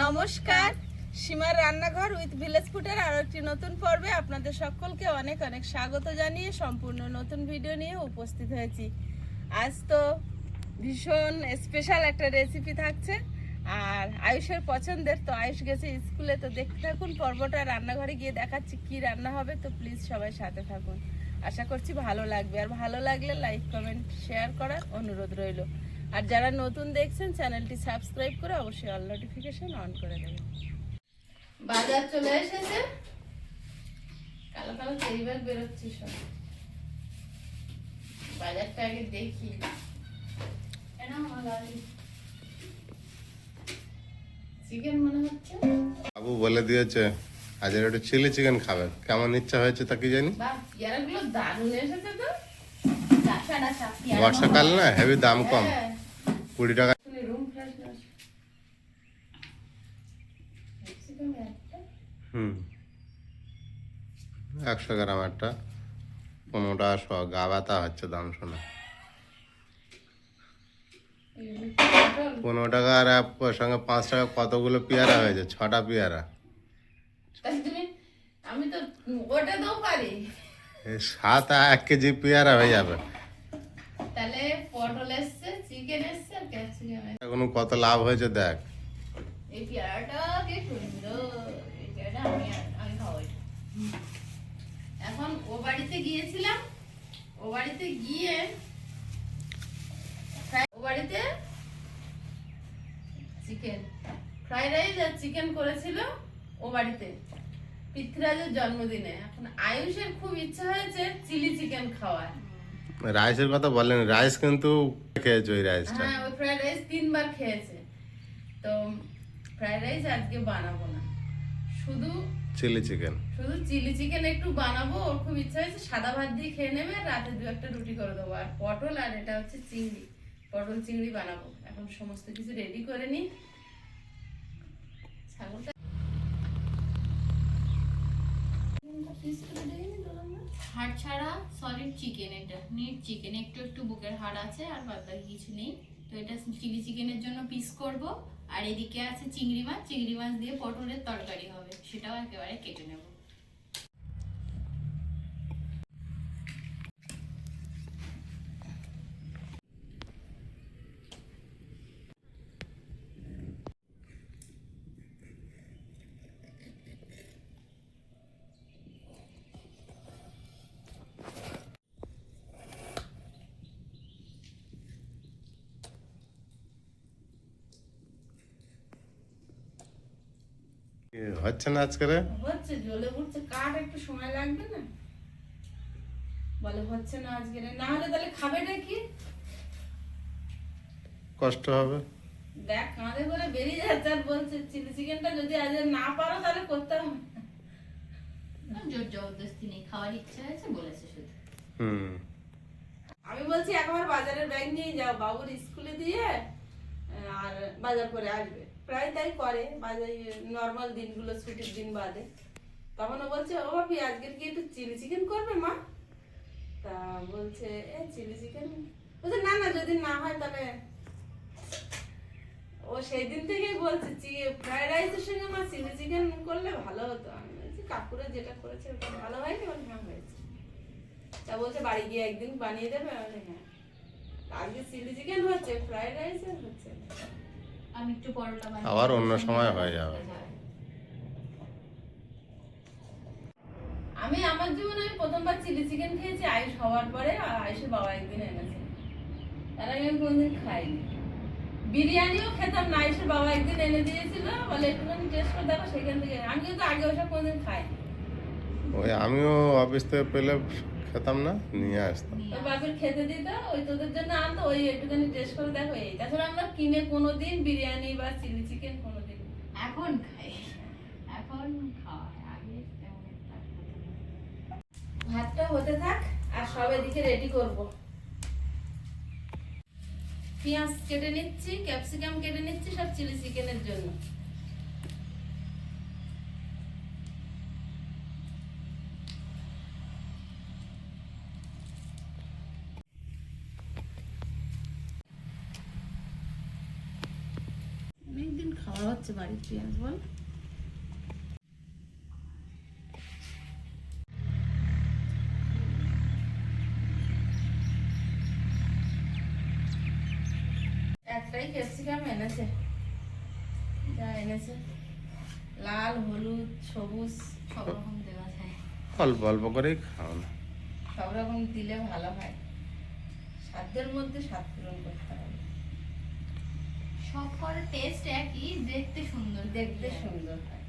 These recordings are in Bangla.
নমস্কার, সীমার রান্নাঘর উইথ ভিলেজ ফুডের আরো একটি নতুন পর্বে আপনাদের সকলকে অনেক অনেক স্বাগত জানিয়ে সম্পূর্ণ নতুন ভিডিও নিয়ে উপস্থিত হয়েছি। আজ তো ভীষণ স্পেশাল একটা রেসিপি থাকছে আর আয়ুষের পছন্দের। তো আয়ুষ গেছে স্কুলে, তো দেখতে থাকুন পর্বটা। রান্নাঘরে গিয়ে দেখাচ্ছি কি রান্না হবে, তো প্লিজ সবাই সাথে থাকুন। আশা করছি ভালো লাগবে, আর ভালো লাগলে লাইক কমেন্ট শেয়ার করার অনুরোধ রইল। আর যারা নতুন দেখছেন চ্যানেলটি সাবস্ক্রাইব করে অবশ্যই অল নোটিফিকেশন অন করে দেবেন। বাজার চলে এসেছে, কালো কালো কেরি ব্যাগ বেরোচ্ছে সব। বাজারটা আগে দেখি। চিকেন মনে হচ্ছে বাবু বলে দিয়েছে আজ একটু চিলি চিকেন খাবে, কেমন ইচ্ছা হয়েছে তা কি জানি। বাহ, পেয়ারাগুলো দারুণ এসেছে তো। বর্ষাকাল না, হেভি দাম কম, 20 টাকা। হুম, 100 গ্রাম একটা 15 টাকা শ, গা ব্যথা হচ্ছে দাম শোনা। 15 টাকা আর ওর সঙ্গে 5 টাকা কতগুলো পেয়ারা হয়েছে, 6টা পেয়ারা। আমি তো ওটা তো পারি। 1 কেজি পেয়ারা হয়ে যাবে। তাহলে পটল এসছে, চিকেন এসছে আর ক্যাপসিকাম এসছে। এখন কত লাভ হয়েছে দেখ। এই পেয়ারাটা কি সুন্দর, এই পেয়ারাটা আমি খাবো। এখন ও বাড়িতে গিয়েছিলাম, ও বাড়িতে গিয়ে ও বাড়িতে চিকেন ফ্রাইড রাইস আর চিকেন করেছিল ও বাড়িতে পৃথ্বীরাজের জন্মদিনে। এখন আয়ুষের খুব ইচ্ছা হয়েছে চিলি চিকেন খাওয়ার। রাইসের কথা বলেন, রাইস কিন্তু খেয়েছে ওই রাইসটা। হ্যাঁ, ওই ফ্রাইড রাইস 3বার খেয়েছে। তো ফ্রাইড রাইস আজকে বানাবো না, শুধু চিলি চিকেন, শুধু চিলি চিকেন একটু বানাবো। ওর খুব ইচ্ছা হয়েছে, সাদা ভাত দিয়ে খেয়ে নেবে, আর রাতে 2-1টা রুটি করে দেবো। আর পটল, আর এটা হচ্ছে চিংড়ি, পটল চিংড়ি বানাবো। এখন সমস্ত কিছু রেডি করে নি। ছাগলটা হাড় ছাড়া সলিড চিকেন, এটা নিট চিকেন, একটু একটু বুকের হাড় আছে আর বাদ বাকি কিছু নেই। তো এটা চিলি চিকেনের জন্য পিস করব। আর এদিকে আছে চিংড়ি মাছ, চিংড়ি মাছ দিয়ে পটলের তরকারি হবে, সেটাও একেবারে কেটে নেব। হচ্ছে না আজকে রে? হচ্ছে, জ্বলে উঠছে। কাঠ একটু সময় লাগবে না? বলে হচ্ছে না আজকে রে, না হলে তাহলে খাবেটা কি? কষ্ট হবে। দেখ কাঁধে করে বেরিয়ে যাচ্ছে আর বলছে চিলি চিকেনটা যদি আজ না পারো তাহলে করতে হবে। জোর জবরদস্তি নেই, খাওয়ার ইচ্ছা হয়েছে বলেছে শুধু। হুম, আমি বলছি একবার বাজারের ব্যাগ নিয়ে যাও, বাবুর স্কুলে দিয়ে আর বাজার করে আসবে। প্রায় তাই করে বাজার, নর্মাল দিনগুলো, ছুটির দিন বাদে। তখন ও বলছে, ও ভাবি আজকের কি একটু চিলি চিকেন করবে মা? তা বলছে চিলি চিকেন, বলছে না না, যদি না হয় তাহলে। ও সেই দিন থেকেই বলছে ফ্রাইড রাইসের সঙ্গে মা চিলি চিকেন করলে ভালো হতো। আমি বলছি কাকুরা যেটা করেছে ওটা ভালো হয়নি? বলে হ্যাঁ হয়েছে। তা বলছে বাড়ি গিয়ে একদিন বানিয়ে দেবে। আমি হ্যাঁ, আজকে চিলি চিকেন হচ্ছে, ফ্রাইড রাইস হচ্ছে। আমি একটু পরোটা বানাবো, আবার অন্য সময় হয়ে যাবে। আমি আমার জীবনে আমি প্রথমবার চিলি চিকেন খেয়েছি আয়ুষ হওয়ার পরে। আর আয়ুষের বাবা একদিন এনেছে, তার আগে আমি কোনদিন খাইনি। বিরিয়ানিও খেতাম না, আয়ুষের বাবা একদিন এনে দিয়েছিল, বলে একটুখানি টেস্ট করে দেখো। সেখান থেকে আমি কিন্তু আগে ওসব কোনদিন খাইনি। ওই আমিও অফিস থেকে পেলে খেতাম না, নিয়ে আসতাম। ওই বাপের খেতে দিত, ওই তোদের জন্য আনতো, ওই একটুখানি টেস্ট করে দেখো এই। তাছাড়া আমরা কিনে কোনোদিন বিরিয়ানি বা চিলি চিকেন কোনোদিন। এখন খাই, এখন খাওয়া আগে তেমন একটা। ভাতটা হতে থাক আর সব এদিকে রেডি করব। পেঁয়াজ কেটে নিচ্ছি, ক্যাপসিকাম কেটে নিচ্ছি, সব চিলি চিকেনের জন্য। অনেকদিন খাওয়া হচ্ছে বাড়ির পেঁয়াজ বল? একটাই ক্যাপসিকাম এনেছে, যা এনেছে লাল, হলুদ, সবুজ সব রকম দেওয়া যায়। অল্প অল্প করেই খাও না। সব রকম দিলে ভালো হয়, সাধ্যের মধ্যে স্বাদ পূরণ করতে হবে। সব করে টেস্ট একই, দেখতে সুন্দর, দেখতে সুন্দর হয়।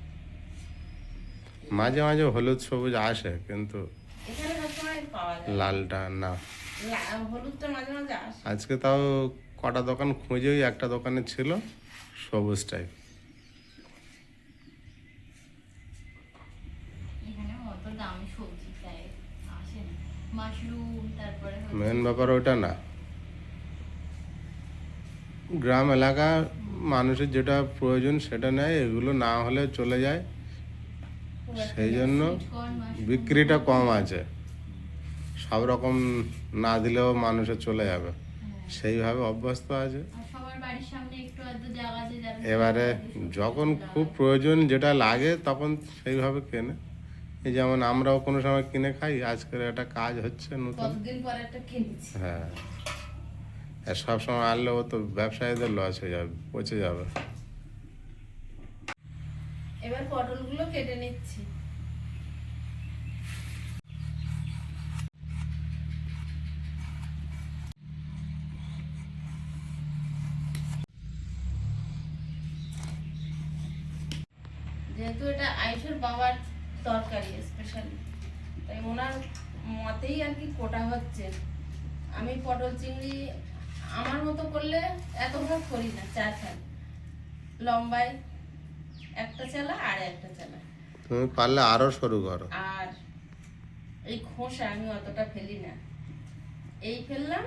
মাঝে মাঝে হলুদ সবুজ আসে, কিন্তু এখানে সবসময় পাওয়া যায় লালটা না। হলুদটা মাঝে মাঝে আসে। আজকে তাও কটা দোকান খুঁজেই একটা দোকানে ছিল সবুজ টাইপ। এখানে অত দামি সবজি তাই আসে না। মাশরুম, তারপরে মেন ব্যাপার ওটা না, গ্রাম এলাকা মানুষের যেটা প্রয়োজন সেটা নেয়, এগুলো না হলে চলে যায়, সেই জন্য বিক্রিটা কম আছে। সব রকম না দিলেও মানুষের চলে যাবে, সেইভাবে অভ্যস্ত আছে। আর সবার বাড়ির সামনে একটু আধটু জায়গা আছে যারা এবারে যখন খুব প্রয়োজন যেটা লাগে তখন সেইভাবে কেনে। এই যেমন আমরাও কোনো সময় কিনে খাই, আজকের একটা কাজ হচ্ছে নতুন। কতদিন পর একটা কিনেছি। হ্যাঁ, আর সব সময় আনলেও তো ব্যবসায়ীদের লস হয়ে যাবে, পচে যাবে। এবার পটলগুলো কেটে নিচ্ছি। যেহেতু এটা আয়ুষের বাবার তরকারি স্পেশালি, তাই ওনার মতেই আর কি কোটা হচ্ছে। আমি পটল চিংড়ি আমার মতো করলে এত ভাগ করি না, 4 খান লম্বায় একটা চালা আর একটা চালা, তুমি পারলে আরো শুরু করো। আর এই খোসা আমি অতটা ফেলি না, এই ফেললাম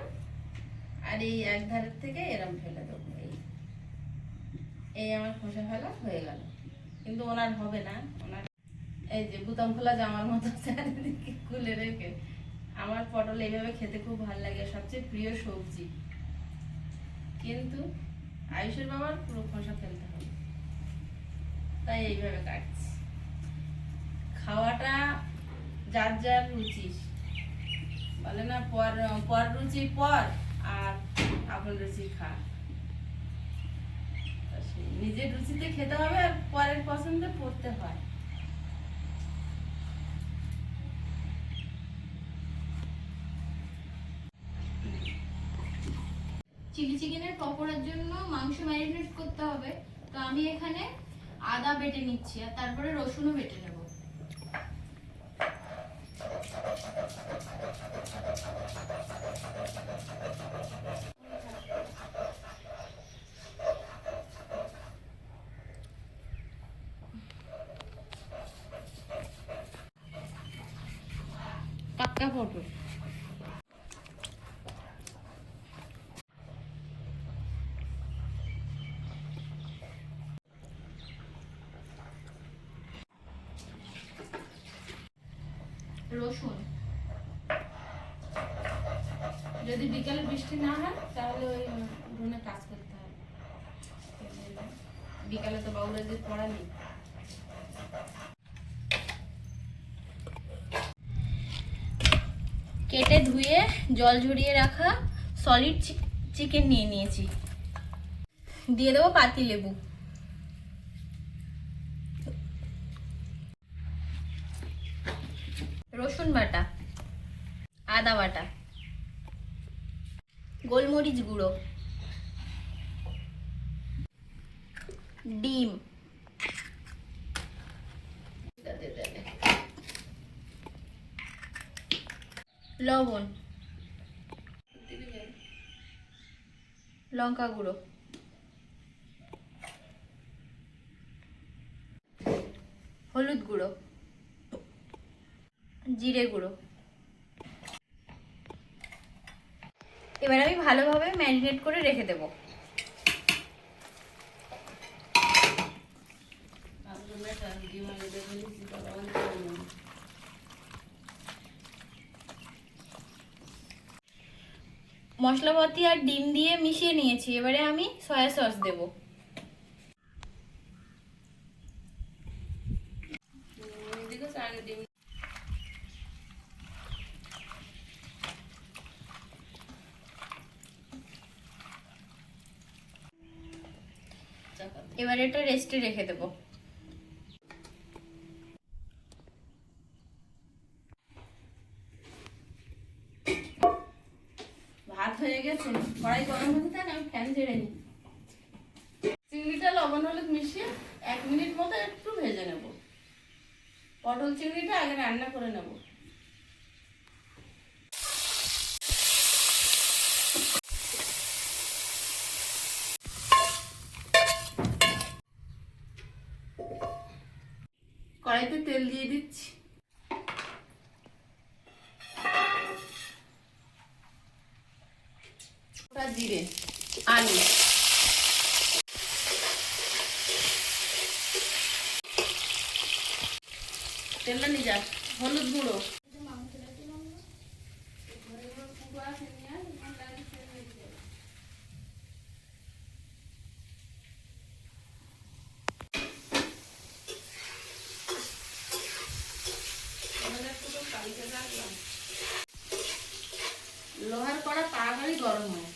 আর এই এক ধারের থেকে এরম ফেলে দেবো। এই আমার খোসা ফেলা হয়ে গেল। কিন্তু ওনার হবে না, ওনার এই যে বুতাম খোলা জামার মতো চারিদিকে খুলে রেখে। আমার পটল এইভাবে খেতে খুব ভালো লাগে, সবচেয়ে প্রিয় সবজি। কিন্তু আয়ুষের বাবার পুরো খোসা ফেলতে হবে, তাই এইভাবে কাটছি। খাওয়াটা যার যার রুচি, বলে না পর রুচি পর আর আপন রুচি খা। নিজের রুচিতে খেতে হবে আর পরের পছন্দে পড়তে হয়। চিলি চিকেনের পকোড়ার জন্য মাংস ম্যারিনেট করতে হবে। তো আমি এখানে আদা বেটে নিচ্ছি আর তারপরে রসুনও বেটে নেব। পাক্কা পটল। রসুন, যদি বিকালে বৃষ্টি না হয় তাহলে ওই রুমে কাজ করতে হবে। বিকালে তো বাবুরাদের পড়া নেই। কেটে ধুয়ে জল ঝরিয়ে রাখা সলিড চিকেন নিয়ে নিয়েছি। দিয়ে দেবো পাতি লেবু, রসুন বাটা, আদা বাটা, গোলমরিচ গুঁড়ো, ডিম, লবণ, লঙ্কা গুঁড়ো, হলুদ গুঁড়ো, জিরে গুঁড়ো। এবার আমি ভালোভাবে ম্যারিনেট করে রেখে দেবো। মশলাপাতি আর ডিম দিয়ে মিশিয়ে নিয়েছি, এবারে আমি সয়া সস দেব। টাকা। এবার এটা রেস্টে রেখে দেবো। ভাত হয়ে গেছে, কড়াই গরম হতে থাক, আমি ফ্যান ঝেড়ে নিই। চিংড়িটা লবণ হলুদ মিশিয়ে 1 মিনিট মতো একটু ভেজে নেব। পটল চিংড়িটা আগে রান্না করে নেব। কড়াইতে তেল দিয়ে দিচ্ছি। গোটা জিরে, আলু, তেলটা নিয়ে যাক, হলুদ গুঁড়ো, লোহার কড়া তাড়াতাড়ি গরম হয়।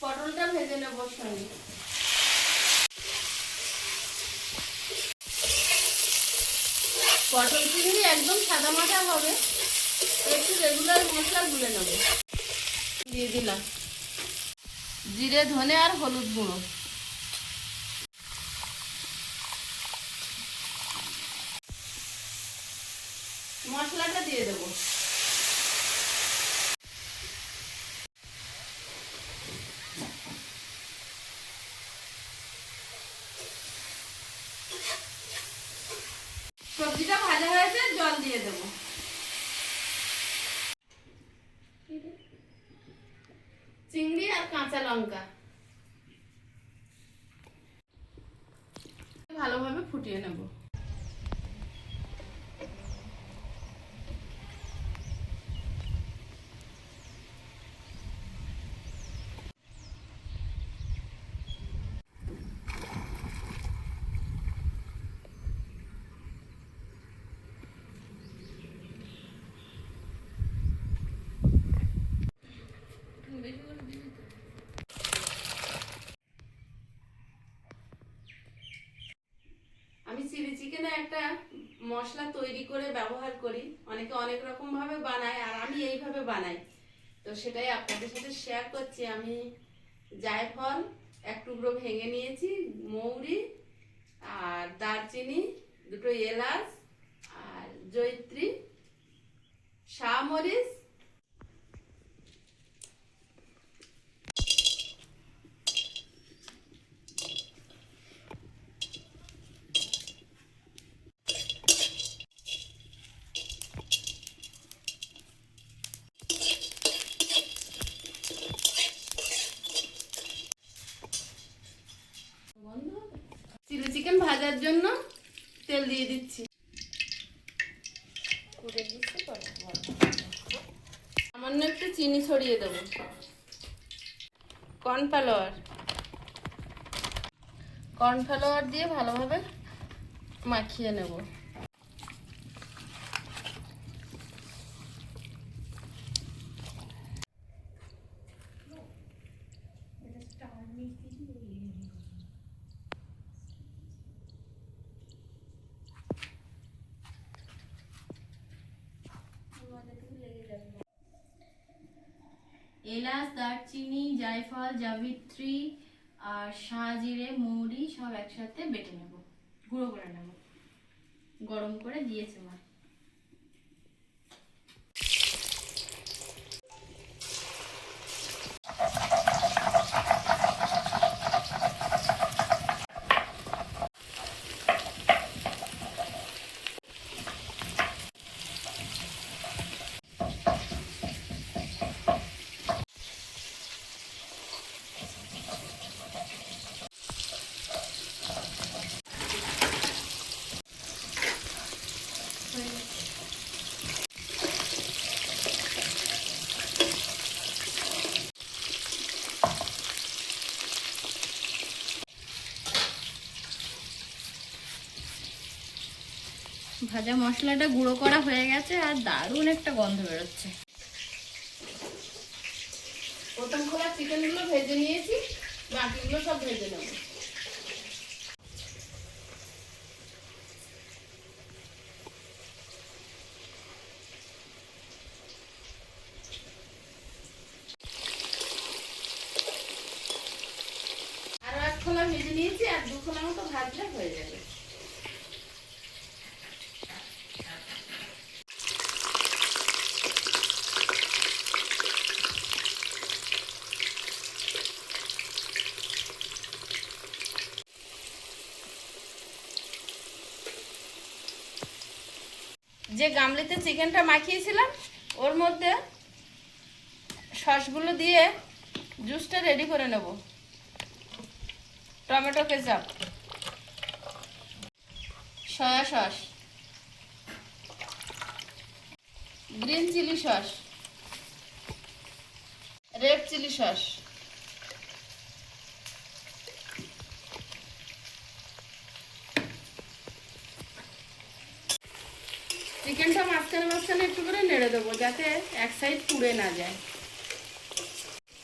পটলটা ভেজে নেব সঙ্গে। পটল চিংড়ি একদম সাদা মাটা হবে, একটু রেগুলার মশলা গুলে নেব। দিয়ে দিলাম জিরে, ধনে আর হলুদ গুঁড়ো। মশলাটা দিয়ে দেবো। সবজিটা ভাজা হয়েছে, জল দিয়ে দেবো। চিংড়ি আর কাঁচা লঙ্কা ভালোভাবে ফুটিয়ে নেব। আমি চিলি চিকেনে একটা মশলা তৈরি করে ব্যবহার করি, অনেকে অনেক রকম ভাবে বানায়, আর আমি এইভাবে বানাই, তো সেটাই আপনাদের সাথে শেয়ার করছি। আমি জায়ফল 1 টুকরো ভেঙে নিয়েছি, মৌরি আর দারচিনি, 2টো এলাচ আর জয়িত্রী, শাহমরিচ, চিলি চিকেন ভাজার জন্য তেল দিয়ে দিচ্ছি। সামান্য একটু চিনি ছড়িয়ে দেবো। কর্নফ্লাওয়ার দিয়ে ভালোভাবে মাখিয়ে নেব। এলাচ, দারচিনি, জায়ফল, জাবিত্রী আর শাহজিরে, মৌরি সব একসাথে বেটে নেব, গুঁড়ো করে নেব। গরম করে দিয়েছে মা। হয়ে ভাজা মশলাটা গুঁড়ো করা হয়ে গেছে আর দারুণ একটা গন্ধ বেরোচ্ছে। প্রথম খোলা চিকেনগুলো ভেজে নিয়েছি, বাকিগুলো সব ভেজে নেব। আরো এক খোলা ভেজে নিয়েছি, আর 2 খোলা মতো ভাজলে হয়ে যাবে। যে গামলিতে চিকেনটা মাখিয়েছিলাম ওর মধ্যে সসগুলো দিয়ে জুসটা রেডি করে নেব। Tomato ketchup, soy sauce, green chilli sauce, red chilli sauce, চিকেনটা মাঝখানে মাঝখানে একটু করে নেড়ে দেবো যাতে এক সাইড পুড়ে না যায়।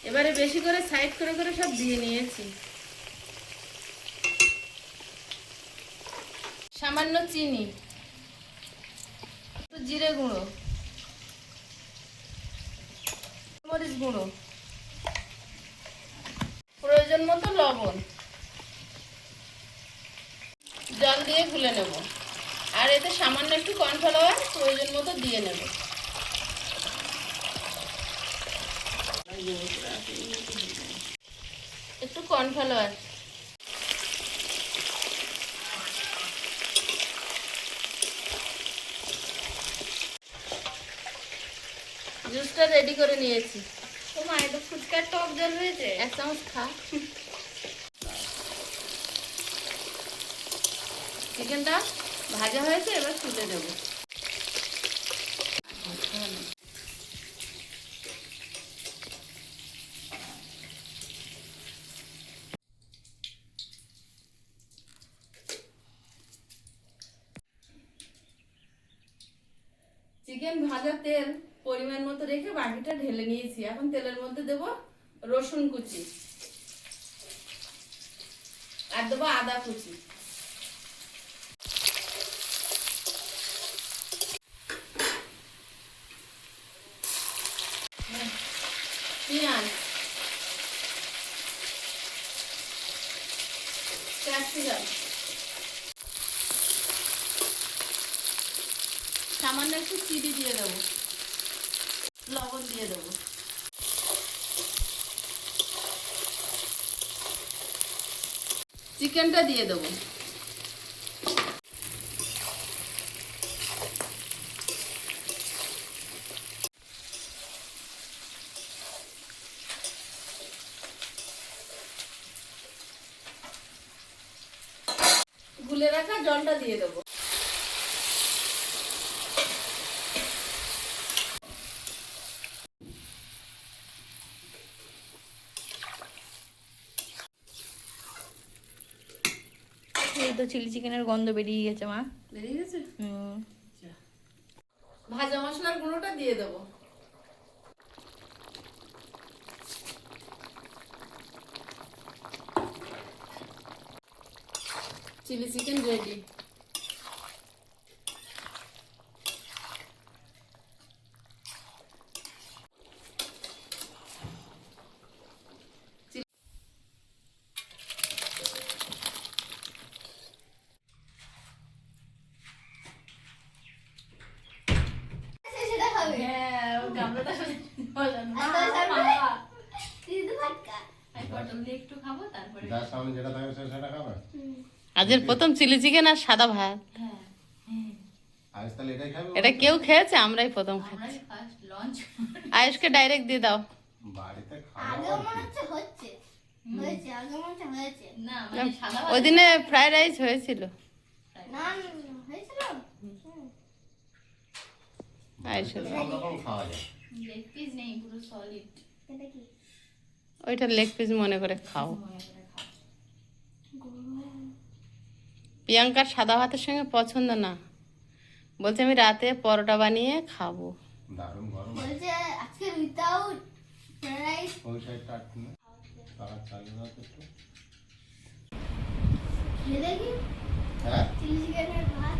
এবারে বেশি করে সাইড করে করে সব দিয়ে নিয়েছি। সামান্য চিনি, একটু জিরে গুঁড়ো, মরিচ গুঁড়ো, প্রয়োজন মতো লবণ, জল দিয়ে গুলে নেব। আর এতে সামান্য একটু কর্নফ্লাওয়ার প্রয়োজন মতো দিয়ে নেব। একটু কর্নফ্লাওয়ার, জুসটা রেডি করে নিয়েছি। তোমার এটা ফুচকার টক জল হয়েছে, 1 চামচ খা। চিকেনটা ভাজা হয়েছে, এবার তুলে দেব। চিকেন ভাজা তেল পরিমাণ মতো রেখে বাকিটা ঢেলে নিয়েছি। এখন তেলের মধ্যে দেব রসুন কুচি আর দেবো আদা কুচি। পেঁয়াজ, ক্যাপসিকাম, সামান্য একটু চিনি দিয়ে দেবো, লবণ দিয়ে দেবো। চিকেনটা দিয়ে দেবো। গুলে রাখা জলটা দিয়ে দেবো। এই তো চিলি চিকেনের গন্ধ বেরিয়ে গেছে মা। বেরিয়ে গেছে। ভাজা মশলার গুঁড়োটা দিয়ে দেবো। Chilli chicken ready. হ্যাঁ, ও গামলাটা বসানো। আমি পটল দিয়ে একটু খাবো, তারপরে যার সামনে যেটা থাকে সেটা খাবে। আজের প্রথম চিলি চিকেন আর সাদা ভাত। হ্যাঁ আজ তাহলে এটাই খাবে। এটা কেউ খেয়েছে? আমরাই প্রথম খাই। আমরাই ফার্স্ট লঞ্চ। আয়ুষকে ডাইরেক্ট দিয়ে দাও। বাড়িতে আগেও খাওয়া মনে হচ্ছে হচ্ছে হয়েছে আগে মনে হচ্ছে হয়েছে না মানে সাদা ওই দিনে ফ্রাইড রাইস হয়েছিল। না হয়েছিল আয়ুষের সব রকম খাওয়া যায়। লেগ পিস নেই, পুরো সলিড। এটা কি ওইটা লেগ পিস মনে করে খাও। মনে করে খাও। প্রিয়াঙ্কার সাদা ভাতের সঙ্গে পছন্দ না, বলছে আমি রাতে পরোটা বানিয়ে খাবো। দারুণ গরম। বলছে আজকে উইদাউট রাইস। ওই সাইডটা আটকে না, তারা চালিয়ে দাও তো একটু। খেয়ে দেখি হ্যাঁ চিলি চিকেনের ভাত।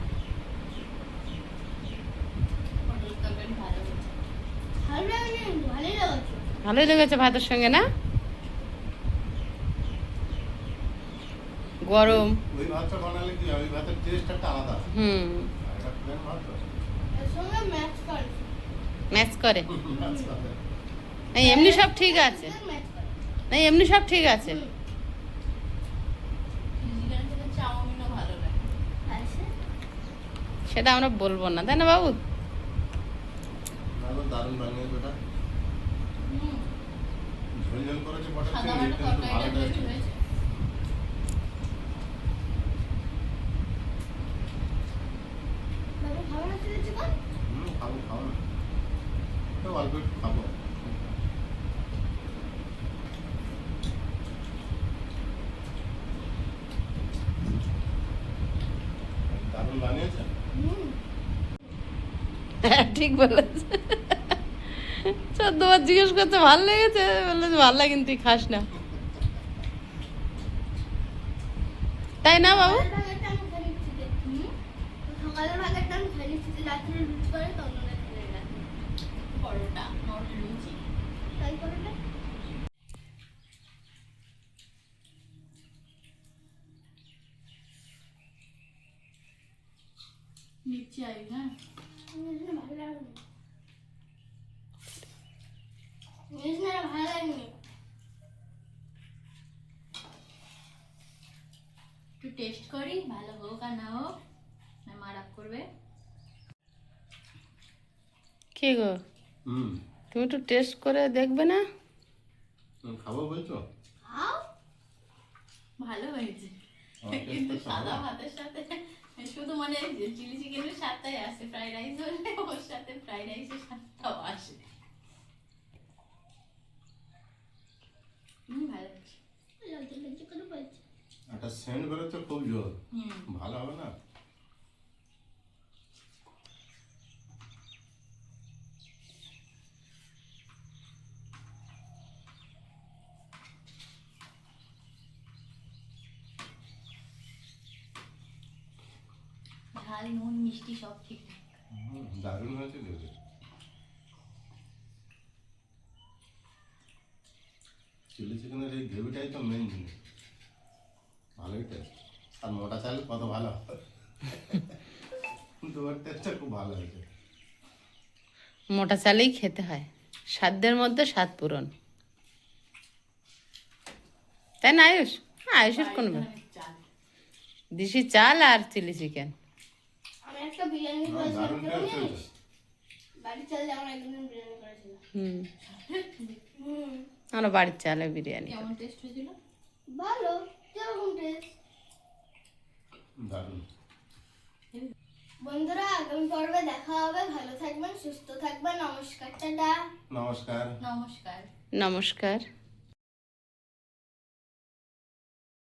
পটল তরকারি ভালো হয়েছে। ভালো লাগেনি, ভালোই লাগছে। ভালোই লেগেছে ভাতের সঙ্গে না? গরম। ওই ভাতটা বানালে কি হয়, ওই ভাতের টেস্ট একটা আলাদা। হুম, আর এটা প্লেন ভাত তো। এর সঙ্গে ম্যাচ করে। ম্যাচ করে। আচ্ছা। এই এমনি সব ঠিক আছে, ম্যাচ করে। এই এমনি সব ঠিক আছে। হুম। চিলি চিকেনের সাথে চাউমিনও ভালো লাগে। আছে? সেটা আমরা বলবো না, তাই না বাবু? দারুণ দারুণ বানিয়েছে ওটা। ঝোল ঝোল করেছে পটল সাদা চিংড়ি, মাটা কিন্তু ভালো তরকারিটা টেস্ট। টেস্ট হয়েছে। বাবু খাবে না চিলি চিকেন? খাবো খাবো না, তো অল্প একটু খাবো। দারুণ বানিয়েছে। হুম। হ্যাঁ, ঠিক বলেছে। 14 বার জিজ্ঞেস করতে ভালো লেগেছে, বললে যে ভালো লাগে তুই খাস না, তাই না বাবু? সকালের ভাগেরটা আমি খেয়ে নিচ্ছি রে। সকালের ভাগেরটা আমি খেয়ে নিচ্ছি, রাত্রে লুচ করে তন্দ্রা খেয়ে রাখি। পরোটা নট লুচি। তাই করে না? মির্চি আই হ্যাঁ। ভালো লাগেনি। মিস না ভালো লাগেনি। একটু টেস্ট করি, ভালো হোক আর না হোক, না মা রাগ করবে। কি গো, হুম তুমি একটু টেস্ট করে দেখবে না? খাবো বলছো? খাও। ভালো হয়েছে, আমার taste কিন্তু করতে সাদা হবে। ভাতের সাথে শুধু মানে চিলি চিকেনের স্বাদটাই আসে, ফ্রাইড রাইস হলে ওর সাথে ফ্রাইড রাইসের স্বাদটাও আসে। ভালো হয়েছে। লজ্জা লজ্জা করে বলছে। একটা সেন্ট বেরোচ্ছে খুব জোর, হুম ভালো হবে না? ঝাল নুন মিষ্টি সব ঠিকঠাক। দারুণ হয়েছে দেখে। চিলি চিকেনের এই গ্রেভিটাই তো মেন জিনিস, ভালোই টেস্ট। আর মোটা চাল কত ভালো, তোমার টেস্টটা খুব ভালো হয়েছে। মোটা চালেই খেতে হয়, সাধ্যের মধ্যে স্বাদ পূরণ, তাই না আয়ুষ? আয়ুষের কোন চাল দেশি চাল আর চিলি চিকেন। আমি একটা বিরিয়ানি না, করেছিলাম, দারুণ কেমন টেস্ট জানিস? হয়েছে। বাড়ির চাল দিয়ে আমরা একদিন বিরিয়ানি করেছিলাম। হুম, হুম। আমরা বাড়ির চালে বিরিয়ানি। কেমন টেস্ট হয়েছিল? ভালো, কিরকম টেস্ট? দারুণ। বন্ধুরা আগামী পর্বে দেখা হবে। ভালো থাকবেন, সুস্থ থাকবেন। নমস্কার, টাটা। নমস্কার। নমস্কার। নমস্কার।